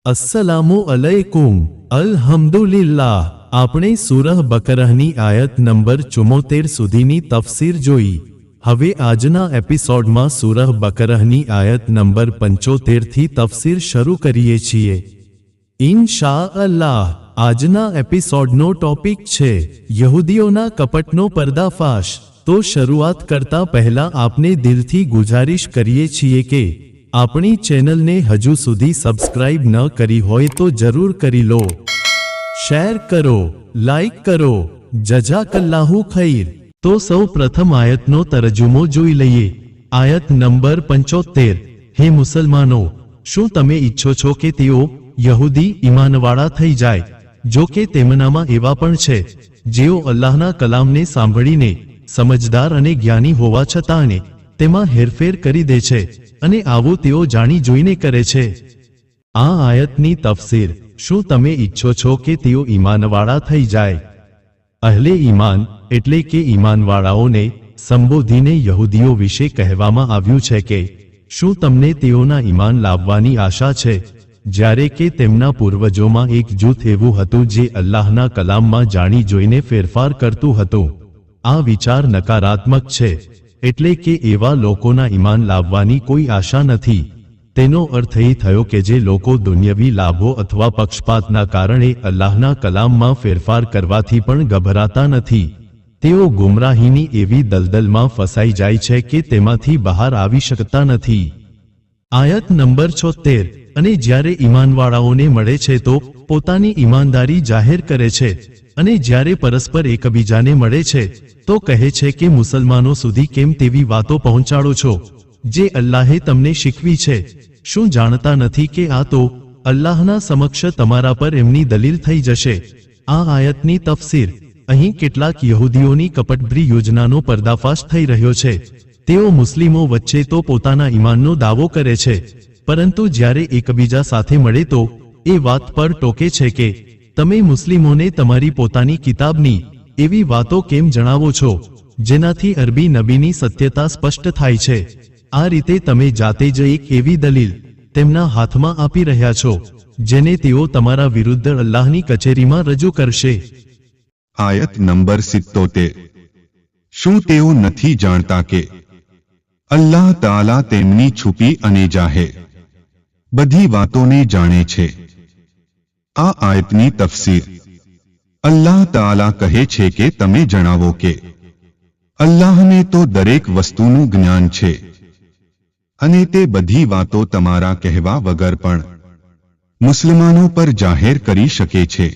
अस्सलामु अलैकुम अल्हम्दुलिल्लाह। આપણે સૂરહ બકરહની આયત નંબર 74 સુધીની તફસીર જોઈ। હવે આજના એપિસોડમાં સૂરહ બકરહની આયત નંબર 75 થી તફસીર શરૂ કરીએ છીએ ઇન્શાઅલ્લાહ। આજના એપિસોડનો ટોપિક છે યહૂદીઓના કપટનો પર્દાફાશ। તો શરૂઆત કરતા પહેલા આપને દિલથી ગુજારિશ કરીએ છીએ કે આપણી ચેનલને હજુ સુધી સબસ્ક્રાઇબ ન કરી હોય તો જરૂર કરી લો, શેર કરો, લાઈક કરો, જઝાકલ્લાહુ ખૈર। તો સૌ પ્રથમ આયતનો તરજુમો જોઈ લઈએ। આયત નંબર 75। હે મુસલમાનો, શું તમે ઈચ્છો છો કે તેઓ યહૂદી ઈમાનવાળા થઈ જાય? જો કે તેમનામાં એવા પણ છે જેઓ અલ્લાહના કલામને સાંભળીને સમજદાર અને જ્ઞાની હોવા છતાં તેમાં હેરફેર કરી દે છે, અને આવું તેઓ જાણી જોઈને કરે છે। આ આયતની તફસીર। શું તમે ઈચ્છો છો કે તેઓ ઈમાનવાળા થઈ જાય? અહલે ઈમાન એટલે કે ઈમાનવાળાઓને સંબોધીને યહૂદીઓ વિશે કહેવામાં આવ્યું છે કે શું તમને તેઓના ઈમાન લાવવાની આશા છે, જ્યારે કે તેમના પૂર્વજોમાં એક જૂથ એવું હતું જે અલ્લાહના કલામમાં જાણી જોઈને ફેરફાર કરતું હતું। આ વિચાર નકારાત્મક છે, એટલે કે એવા લોકોના ઈમાન લાવવાની કોઈ આશા નથી। તેનો અર્થ એ થયો કે જે લોકો દુન્યવી લાભો અથવા પક્ષપાતના કારણે અલ્લાહના કલામમાં ફેરફાર કરવાથી પણ ગભરાતા નથી, તેઓ ગુમરાહીની એવી દલદલમાં ફસાઈ જાય છે કે તેમાંથી બહાર આવી શકતા નથી। આયત નંબર 76। અને જ્યારે ઈમાનવાળાઓને મળે છે તો પોતાની ઈમાનદારી જાહેર કરે છે, અને જ્યારે પરસ્પર એકબીજાને મળે છે તો કહે છે કે મુસલમાનો સુધી કેમ તેવી વાતો પહોંચાડો છો જે અલ્લાહે તમને શીખવી છે? શું જાણતા નથી કે આ તો અલ્લાહના સમક્ષ તમારા પર એમની દલીલ થઈ જશે? આ આયતની તફસીર। અહીં કેટલાક યહૂદીઓની કપટભરી યોજનાનો પર્દાફાશ થઈ રહ્યો છે। તેઓ મુસ્લિમો વચ્ચે તો પોતાના ઈમાનનો દાવો કરે છે, પરંતુ જ્યારે એકબીજા સાથે મળે તો એ વાત પર ટોકે છે કે તમે મુસ્લિમોને તમારી પોતાની કિતાબની એવી વાતો કેમ જણાવો છો જેનાથી અરબી નબીની સત્યતા સ્પષ્ટ થાય છે? આ રીતે તમે જાતે જ એક એવી દલીલ તેમના હાથમાં આપી રહ્યા છો જેને તેઓ તમારા વિરુદ્ધ અલ્લાહની કચેરીમાં રજૂ કરશે। આયત નંબર 77। શું તેઓ નથી જાણતા કે અલ્લાહ તાલા તેમની છુપી અને જાહેર બધી વાતોને જાણે છે? આ આયતની તફસીર। અલ્લાહ તાલા કહે છે કે તમે જણાવો કે અલ્લાહને તો દરેક વસ્તુનું જ્ઞાન છે, અને તે બધી વાતો તમારા કહેવા વગર પણ મુસલમાનો પર જાહેર કરી શકે છે।